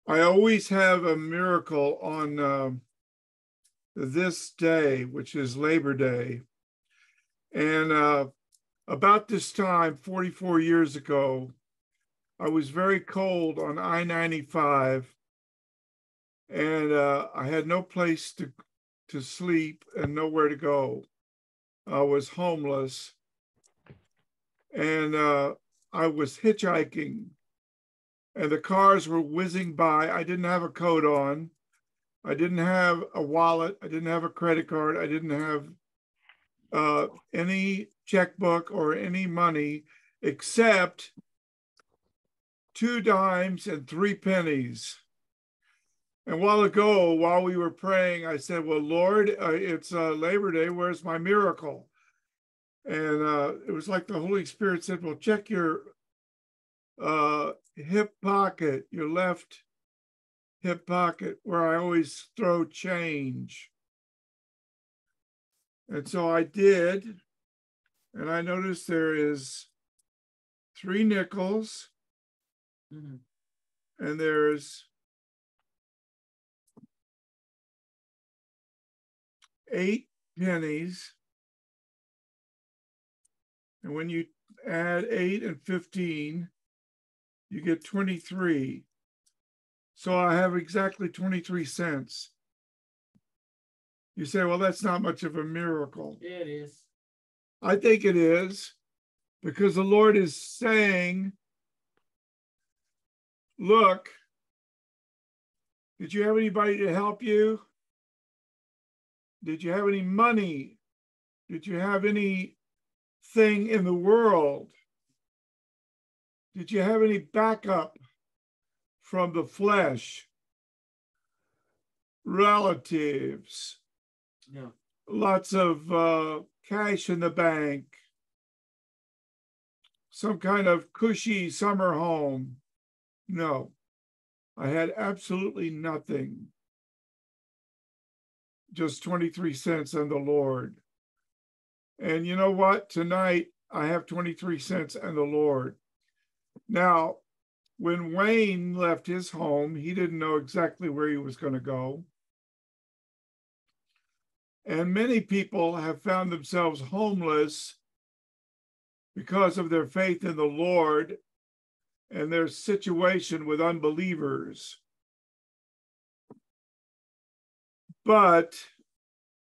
I always have a miracle on this day, which is Labor Day. And about this time, 44 years ago, I was very cold on I-95, and I had no place to sleep and nowhere to go. I was homeless, and I was hitchhiking, and the cars were whizzing by. I didn't have a coat on. I didn't have a wallet. I didn't have a credit card. I didn't have any checkbook or any money except 2 dimes and 3 pennies. And while we were praying, I said, well, Lord, it's Labor Day. Where's my miracle? And it was like the Holy Spirit said, well, check your hip pocket, your left hip pocket, where I always throw change. And so I did, and I noticed there is 3 nickels, and there's 8 pennies. And when you add 8 and 15, you get 23. So I have exactly 23 cents. You say, well, that's not much of a miracle. It is. I think it is, because the Lord is saying, look, did you have anybody to help you? Did you have any money? Did you have anything in the world? Did you have any backup from the flesh? Relatives? No. Lots of cash in the bank? Some kind of cushy summer home? No, I had absolutely nothing. Just 23 cents on the Lord. And you know what? Tonight, I have 23 cents on the Lord. Now, when Wayne left his home, he didn't know exactly where he was going to go. And many people have found themselves homeless because of their faith in the Lord and their situation with unbelievers. But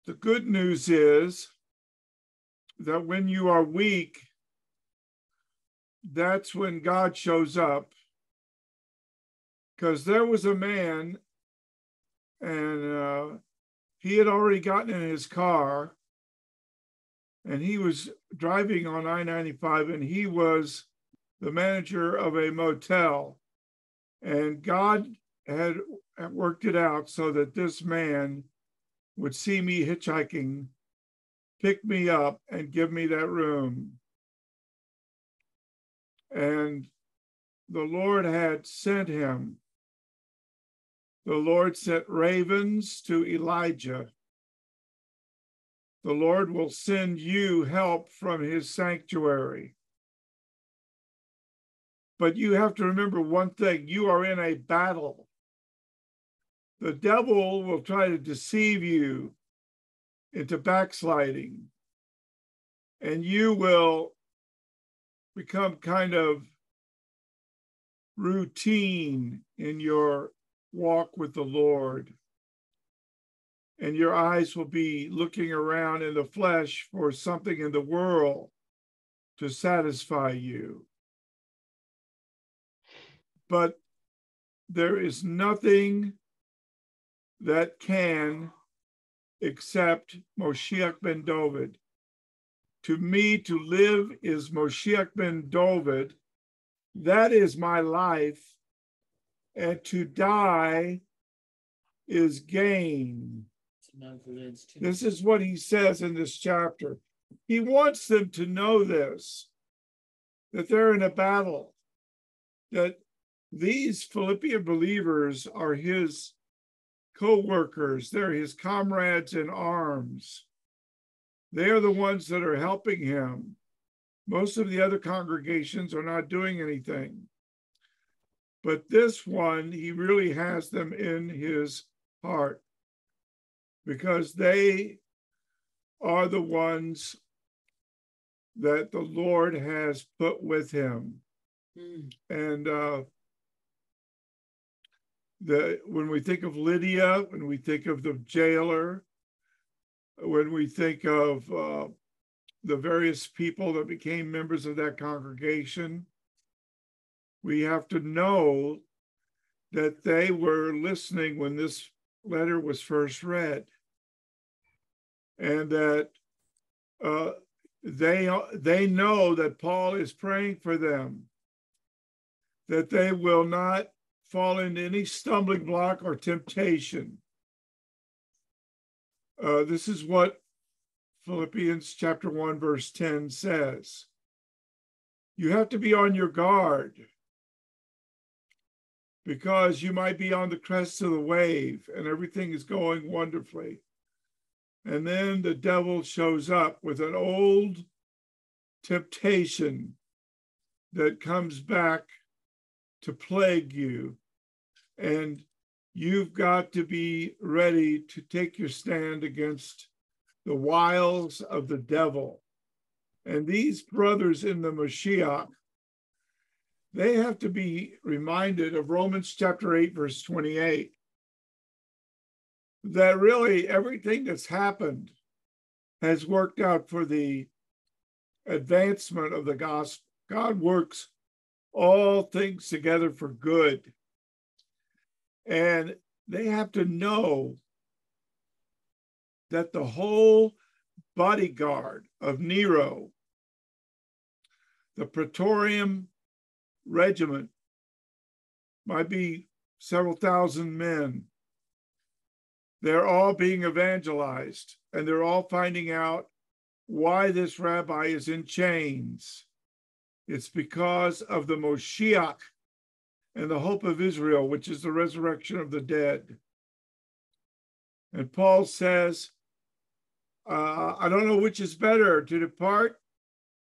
the good news is that when you are weak, that's when God shows up. Because there was a man, and he had already gotten in his car, and he was driving on I-95, and he was the manager of a motel. And God had worked it out so that this man would see me hitchhiking, pick me up, and give me that room. And the Lord had sent him. The Lord sent ravens to Elijah. The Lord will send you help from his sanctuary. But you have to remember one thing: you are in a battle. The devil will try to deceive you into backsliding, and you will become kind of routine in your walk with the Lord. And your eyes will be looking around in the flesh for something in the world to satisfy you. But there is nothing that can except Moshiach ben David. To me, to live is Moshiach ben David. That is my life. And to die is gain. This is what he says in this chapter. He wants them to know this, that they're in a battle, that these Philippian believers are his co-workers. They're his comrades in arms. They are the ones that are helping him. Most of the other congregations are not doing anything. But this one, he really has them in his heart because they are the ones that the Lord has put with him. And when we think of Lydia, when we think of the jailer, when we think of the various people that became members of that congregation, we have to know that they were listening when this letter was first read, and that they know that Paul is praying for them, that they will not fall into any stumbling block or temptation. This is what Philippians chapter 1, verse 10 says. You have to be on your guard because you might be on the crest of the wave and everything is going wonderfully. And then the devil shows up with an old temptation that comes back to plague you. And you've got to be ready to take your stand against the wiles of the devil. And these brothers in the Mashiach, they have to be reminded of Romans chapter 8, verse 28, that really everything that's happened has worked out for the advancement of the gospel. God works all things together for good. And they have to know that the whole bodyguard of Nero, the Praetorian regiment, might be several thousand men. They're all being evangelized, and they're all finding out why this rabbi is in chains. It's because of the Moshiach and the hope of Israel, which is the resurrection of the dead. And Paul says, I don't know which is better, to depart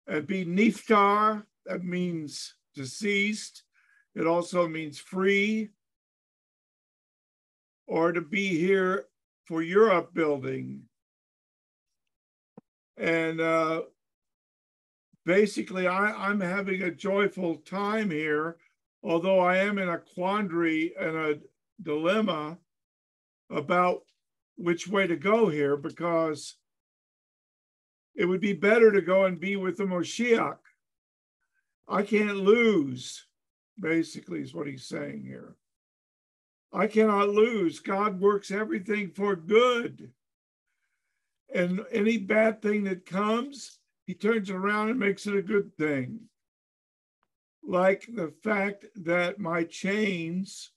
and be niftar, that means deceased. It also means free, or to be here for your upbuilding. And basically, I'm having a joyful time here, although I am in a quandary and a dilemma about which way to go here, because it would be better to go and be with the Moshiach. I can't lose, basically, is what he's saying here. I cannot lose. God works everything for good. And any bad thing that comes, he turns around and makes it a good thing. Like the fact that my chains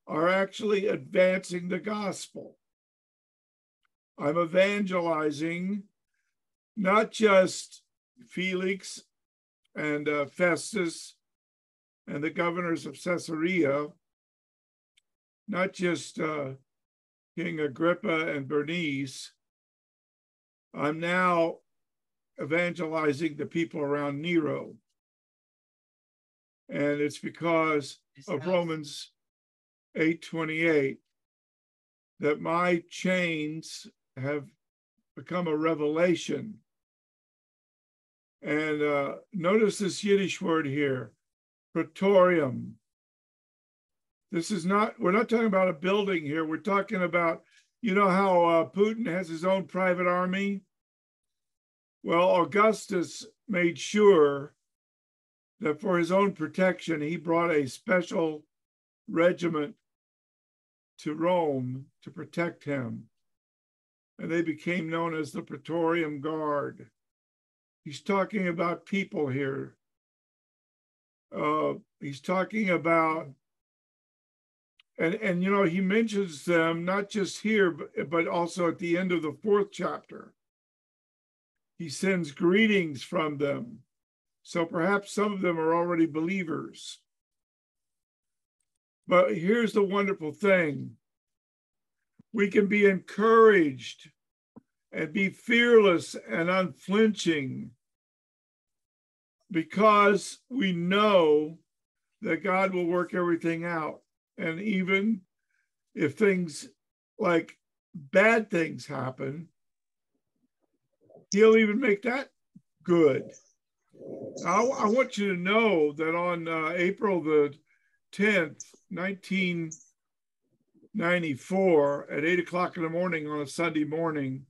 are actually advancing the gospel. I'm evangelizing not just Felix and Festus and the governors of Caesarea, not just King Agrippa and Bernice. I'm now evangelizing the people around Nero. And it's because of Romans 8:28 that my chains have become a revelation. And notice this Yiddish word here, praetorium. This is not, we're not talking about a building here. We're talking about, you know how Putin has his own private army? Well, Augustus made sure that for his own protection, he brought a special regiment to Rome to protect him. And they became known as the Praetorian Guard. He's talking about people here. He's talking about, and you know, he mentions them not just here, but also at the end of the 4th chapter. He sends greetings from them. So perhaps some of them are already believers. But here's the wonderful thing. We can be encouraged and be fearless and unflinching because we know that God will work everything out. And even if things like bad things happen, he'll even make that good. I want you to know that on April the 10th, 1994, at 8 o'clock in the morning on a Sunday morning,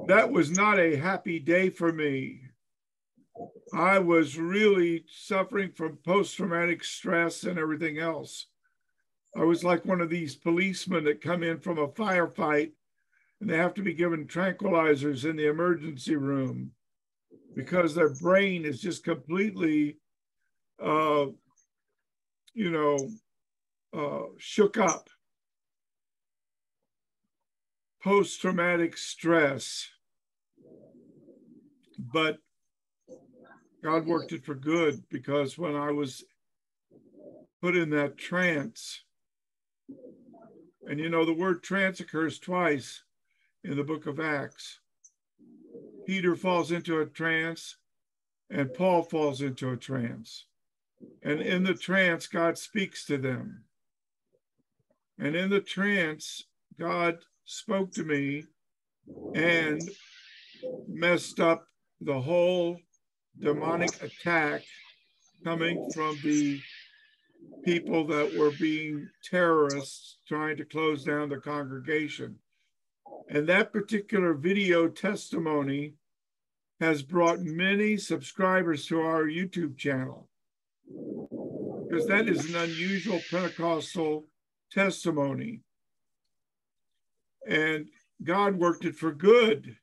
that was not a happy day for me. I was really suffering from post-traumatic stress and everything else. I was like one of these policemen that come in from a firefight and they have to be given tranquilizers in the emergency room because their brain is just completely, shook up. Post-traumatic stress. But God worked it for good, because when I was put in that trance, and the word trance occurs twice in the book of Acts. Peter falls into a trance and Paul falls into a trance. And in the trance, God speaks to them. And in the trance, God spoke to me and messed up the whole demonic attack coming from the people that were being terrorists trying to close down the congregation. And that particular video testimony has brought many subscribers to our YouTube channel, because that is an unusual Pentecostal testimony. And God worked it for good,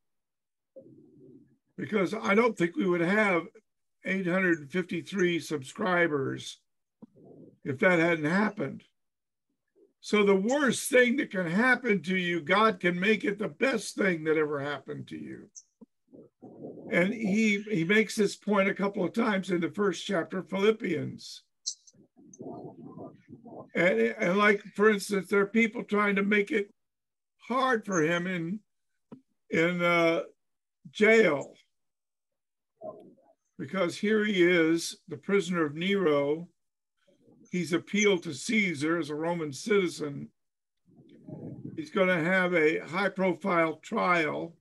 because I don't think we would have 853 subscribers if that hadn't happened. So the worst thing that can happen to you, God can make it the best thing that ever happened to you. And he makes this point a couple of times in the first chapter of Philippians. And like, for instance, there are people trying to make it hard for him in jail, because here he is, the prisoner of Nero. He's appealed to Caesar as a Roman citizen. He's going to have a high-profile trial.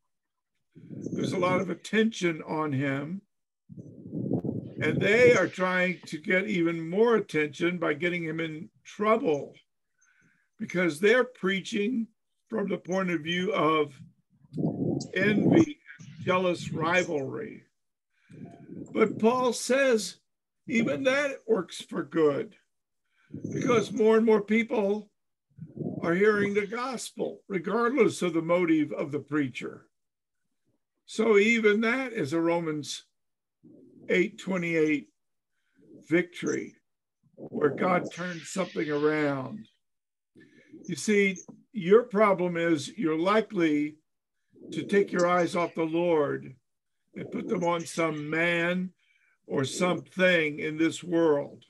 There's a lot of attention on him. And they are trying to get even more attention by getting him in trouble, because they're preaching from the point of view of envy, jealous rivalry. But Paul says even that works for good, because more and more people are hearing the gospel, regardless of the motive of the preacher. So even that is a Romans 8:28 victory, where God turns something around. You see, your problem is you're likely to take your eyes off the Lord and put them on some man or something in this world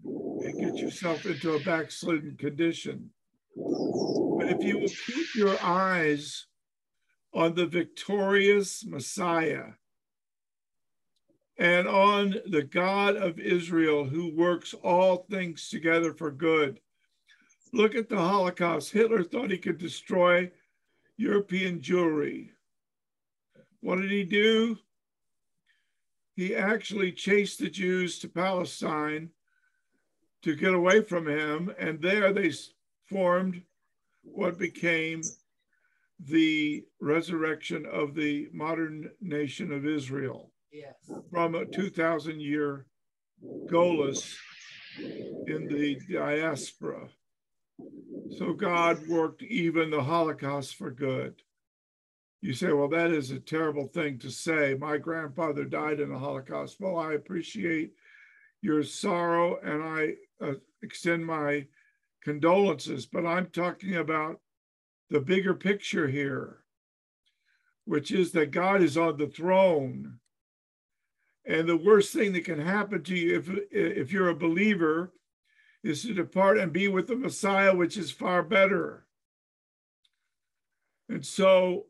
and get yourself into a backslidden condition. But if you will keep your eyes on the victorious Messiah and on the God of Israel, who works all things together for good. Look at the Holocaust. Hitler thought he could destroy European Jewry. What did he do? He actually chased the Jews to Palestine to get away from him, and there they formed what became the resurrection of the modern nation of Israel. Yes. From a 2,000-year Golas in the diaspora. So God worked even the Holocaust for good. You say, well, that is a terrible thing to say. My grandfather died in the Holocaust. Well, I appreciate your sorrow and I extend my condolences, but I'm talking about the bigger picture here, which is that God is on the throne. And the worst thing that can happen to you if you're a believer is to depart and be with the Messiah, which is far better. And so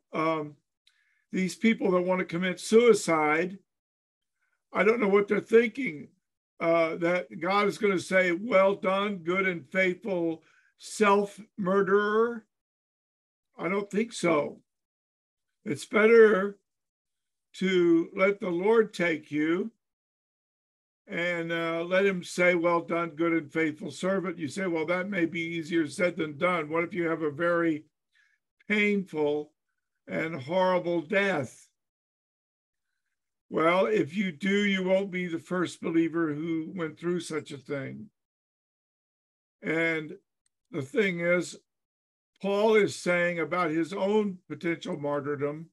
these people that want to commit suicide, I don't know what they're thinking. that God is going to say, well done, good and faithful self-murderer? I don't think so. It's better to let the Lord take you and let him say, well done, good and faithful servant. You say, well, that may be easier said than done. What if you have a very painful and horrible death? Well, if you do, you won't be the first believer who went through such a thing. And the thing is, Paul is saying about his own potential martyrdom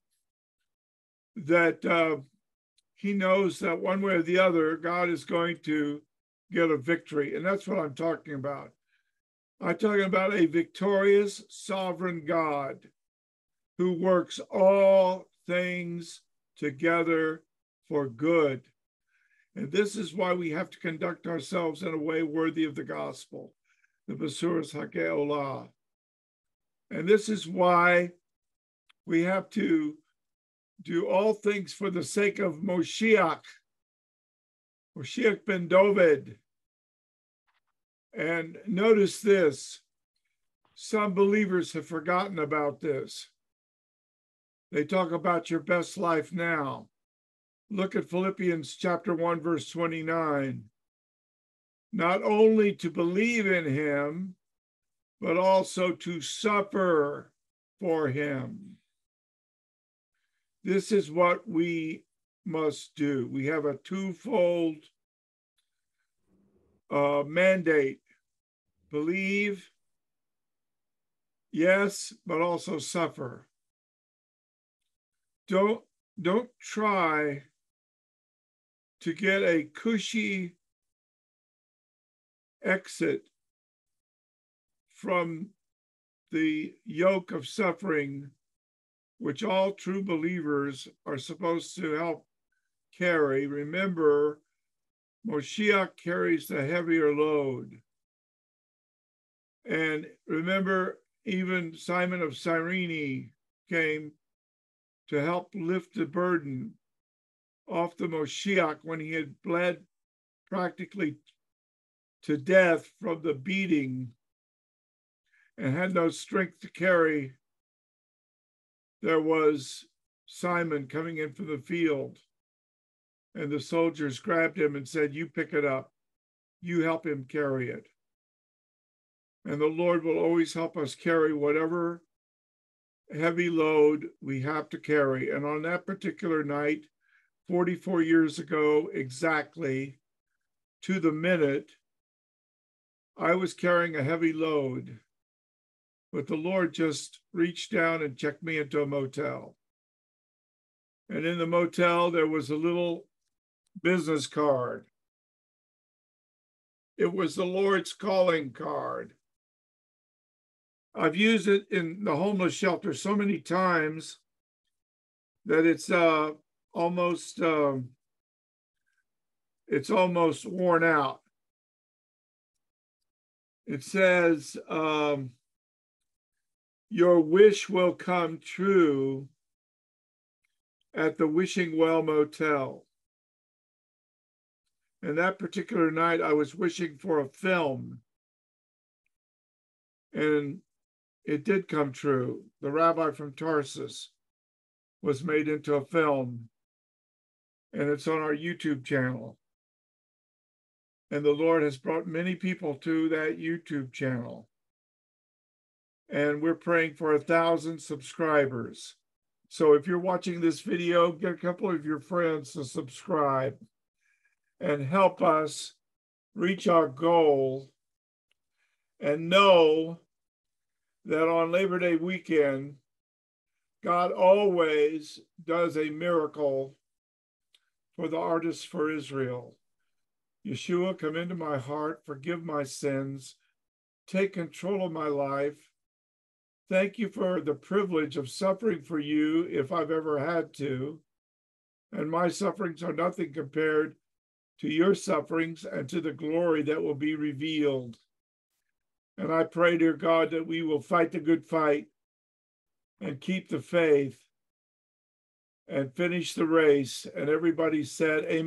that he knows that one way or the other, God is going to get a victory. And that's what I'm talking about. I'm talking about a victorious, sovereign God who works all things together for good. And this is why we have to conduct ourselves in a way worthy of the gospel, the Basuras Hakeolah. And this is why we have to do all things for the sake of Moshiach ben David. And notice this, some believers have forgotten about this. They talk about your best life now. Look at Philippians chapter 1, verse 29. Not only to believe in him, but also to suffer for him. This is what we must do. We have a twofold mandate. Believe, yes, but also suffer. Don't try to get a cushy exit from the yoke of suffering, which all true believers are supposed to help carry. Remember, Moshiach carries the heavier load. And remember, even Simon of Cyrene came to help lift the burden off the Moshiach when he had bled practically to death from the beating and had no strength to carry. There was Simon coming in from the field, and the soldiers grabbed him and said, you pick it up. You help him carry it. And the Lord will always help us carry whatever heavy load we have to carry. And on that particular night, 44 years ago, exactly to the minute, I was carrying a heavy load, but the Lord just reached down and checked me into a motel. And in the motel, there was a little business card. It was the Lord's calling card. I've used it in the homeless shelter so many times that it's almost worn out. It says, your wish will come true at the Wishing Well Motel. And that particular night, I was wishing for a film. And it did come true. The rabbi from Tarsus was made into a film. And it's on our YouTube channel. And the Lord has brought many people to that YouTube channel. And we're praying for 1,000 subscribers. So if you're watching this video, get a couple of your friends to subscribe and help us reach our goal. And know that on Labor Day weekend, God always does a miracle for the artists for Israel. Yeshua, come into my heart, forgive my sins, take control of my life. Thank you for the privilege of suffering for you if I've ever had to. And my sufferings are nothing compared to your sufferings and to the glory that will be revealed. And I pray, dear God, that we will fight the good fight and keep the faith and finish the race. And everybody said, amen.